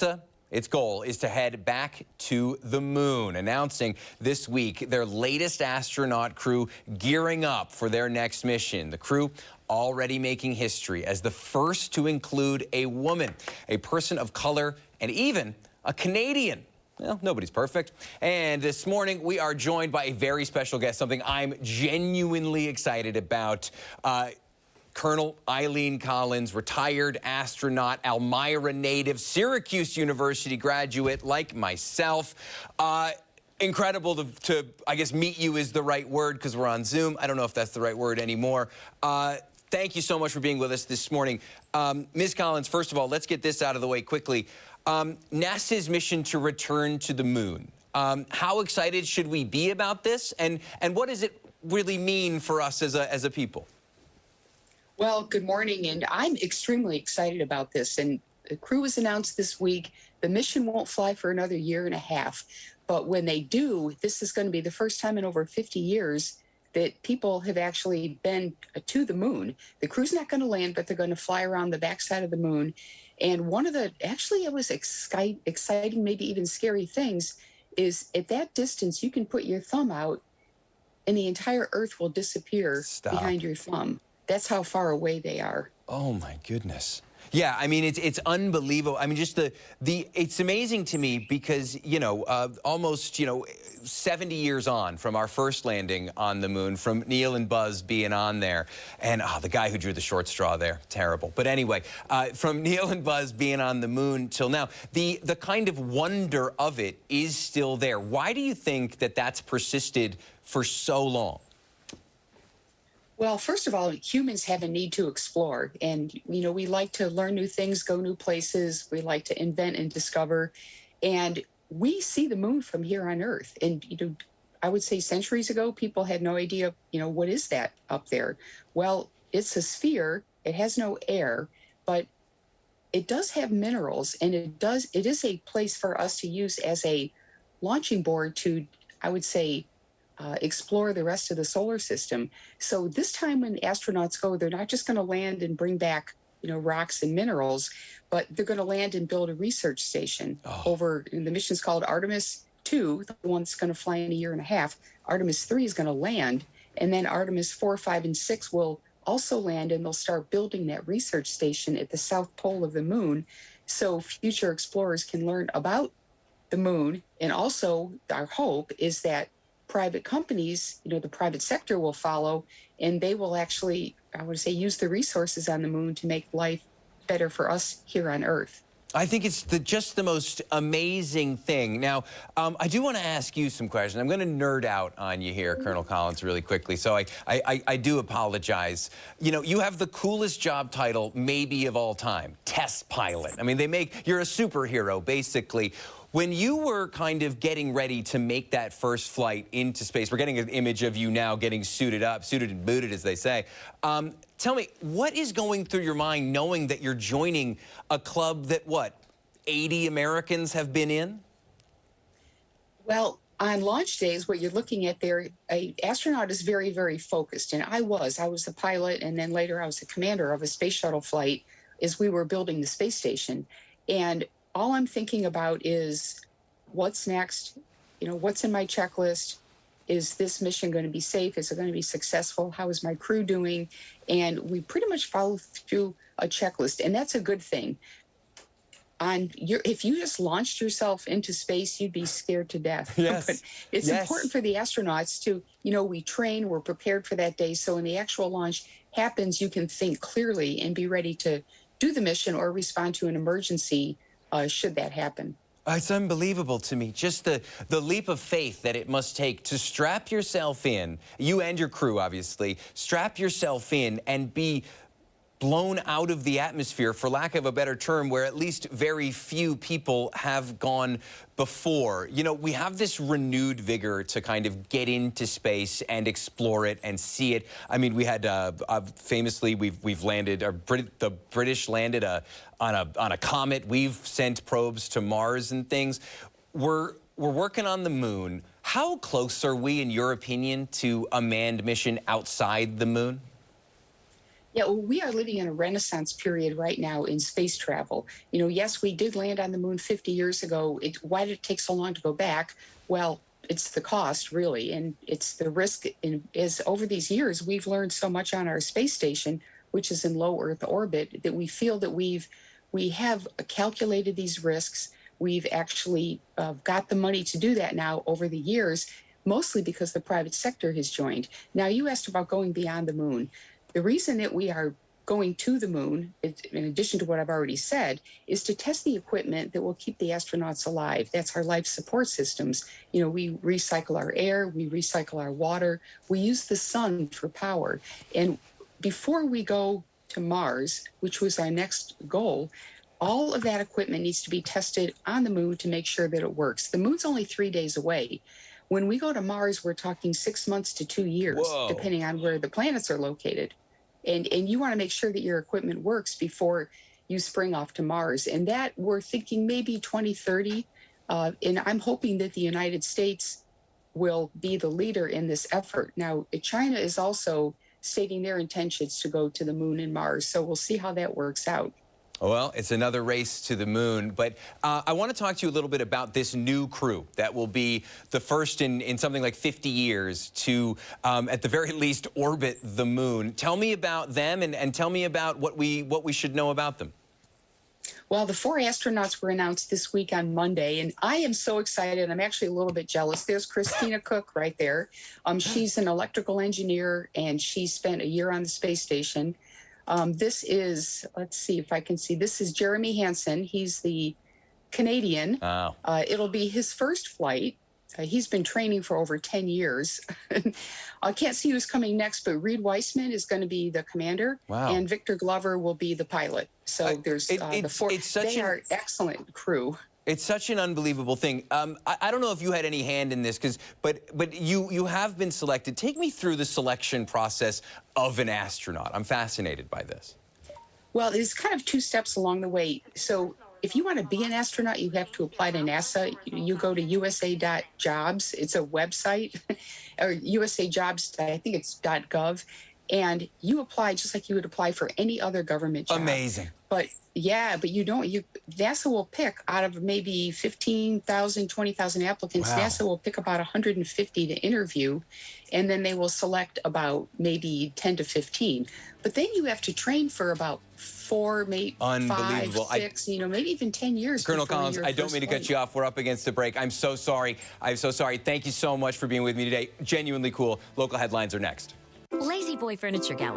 NASA, its goal is to head back to the moon, announcing this week their latest astronaut crew gearing up for their next mission. The crew already making history as the first to include a woman, a person of color, and even a Canadian. Well, nobody's perfect. And this morning, we are joined by a very special guest, something I'm genuinely excited about. Colonel Eileen Collins, retired astronaut, Elmira native, Syracuse University graduate like myself. Incredible to, I guess, meet you is the right word because we're on Zoom. I don't know if that's the right word anymore. Thank you so much for being with us this morning. Ms. Collins, first of all, let's get this out of the way quickly. NASA's mission to return to the moon. How excited should we be about this? And what does it really mean for us as a people? Well, good morning, and I'm extremely excited about this. And the crew was announced this week. The mission won't fly for another year and a half. But when they do, this is going to be the first time in over 50 years that people have actually been to the moon. The crew's not going to land, but they're going to fly around the backside of the moon. And one of the, actually, it was exciting, maybe even scary things, is at that distance, you can put your thumb out and the entire Earth will disappear behind your thumb. That's how far away they are. Oh my goodness. Yeah, I mean, it's unbelievable. I mean, just it's amazing to me because, you know, almost, 70 years on from our first landing on the moon, from Neil and Buzz being on there, and the guy who drew the short straw there, terrible. But anyway, from Neil and Buzz being on the moon till now, the kind of wonder of it is still there. Why do you think that that's persisted for so long? Well, first of all, humans have a need to explore. And, we like to learn new things, go new places. We like to invent and discover. And we see the moon from here on Earth. And, I would say centuries ago, people had no idea, what is that up there? Well, it's a sphere. It has no air, but it does have minerals. And it is a place for us to use as a launching board to, I would say, explore the rest of the solar system. So this time when astronauts go, they're not just going to land and bring back, rocks and minerals, but they're going to land and build a research station over, and the mission's called Artemis 2, the one that's going to fly in a year and a half. Artemis 3 is going to land, and then Artemis 4, 5, and 6 will also land, and they'll start building that research station at the south pole of the moon so future explorers can learn about the moon. And also our hope is that private companies, the private sector will follow, and they will actually, I would say, use the resources on the moon to make life better for us here on Earth. I think it's just the most amazing thing. Now, I do want to ask you some questions. I'm going to nerd out on you here, Colonel Collins, really quickly. So I do apologize. You have the coolest job title maybe of all time, test pilot. I mean, you're a superhero, basically. When you were kind of getting ready to make that first flight into space, we're getting an image of you now getting suited and booted, as they say. Tell me, what is going through your mind knowing that you're joining a club that, 80 Americans have been in? Well, on launch days, what you're looking at there, an astronaut is very, very focused. And I was the pilot, and then later I was the commander of a space shuttle flight as we were building the space station. And all I'm thinking about is what's next, what's in my checklist. Is this mission going to be safe? Is it going to be successful? How is my crew doing? And we pretty much follow through a checklist, and that's a good thing. If you just launched yourself into space, you'd be scared to death. Yes. But it's important for the astronauts to, we train, we're prepared for that day. So when the actual launch happens, you can think clearly and be ready to do the mission or respond to an emergency should that happen. It's unbelievable to me, just the leap of faith that it must take to strap yourself in, you and your crew, obviously, strap yourself in and be blown out of the atmosphere, for lack of a better term, where at least very few people have gone before. We have this renewed vigor to kind of get into space and explore it and see it. I mean, we had famously, we've landed, the British landed on a comet. We've sent probes to Mars and things. We're working on the moon. How close are we, in your opinion, to a manned mission outside the moon? Yeah, well, we are living in a renaissance period right now in space travel. Yes, we did land on the moon 50 years ago. Why did it take so long to go back? Well, it's the cost, really, and it's the risk. As over these years, we've learned so much on our space station, which is in low Earth orbit, that we feel that we have calculated these risks. We've actually got the money to do that now over the years, mostly because the private sector has joined. Now, you asked about going beyond the moon. The reason that we are going to the moon, in addition to what I've already said, is to test the equipment that will keep the astronauts alive. That's our life support systems. We recycle our air, we recycle our water, we use the sun for power. And before we go to Mars, which was our next goal, all of that equipment needs to be tested on the moon to make sure that it works. The moon's only 3 days away. When we go to Mars, we're talking 6 months to 2 years, Whoa. depending on where the planets are located. And you want to make sure that your equipment works before you spring off to Mars. And that we're thinking maybe 2030. And I'm hoping that the United States will be the leader in this effort. Now, China is also stating their intentions to go to the moon and Mars. So we'll see how that works out. Well, it's another race to the moon, but I want to talk to you a little bit about this new crew that will be the first in something like 50 years to, at the very least, orbit the moon. Tell me about them and tell me about what we should know about them. Well, the 4 astronauts were announced this week on Monday, and I am so excited. I'm actually a little bit jealous. There's Christina Cook right there. She's an electrical engineer, and she spent a year on the space station. This is, let's see if I can see, this is Jeremy Hansen. He's the Canadian. Wow. It'll be his first flight. He's been training for over 10 years. I can't see who's coming next, but Reed Weissman is going to be the commander. Wow. And Victor Glover will be the pilot. So there's the 4. They are excellent crew. It's such an unbelievable thing. I don't know if you had any hand in this, but you have been selected. Take me through the selection process of an astronaut. I'm fascinated by this. Well, there's kind of 2 steps along the way. So if you want to be an astronaut, you have to apply to NASA. You go to USA.jobs. It's a website, or USA Jobs, I think it's .gov. And you apply just like you would apply for any other government job. Amazing. But NASA will pick out of maybe 15,000, 20,000 applicants. Wow. NASA will pick about 150 to interview, and then they will select about maybe 10 to 15. But then you have to train for about 4, maybe 5, 6, maybe even 10 years. Colonel Collins, I don't mean to cut you off. We're up against the break. I'm so sorry. I'm so sorry. Thank you so much for being with me today. Genuinely cool. Local headlines are next. Lazy Boy Furniture Gallery.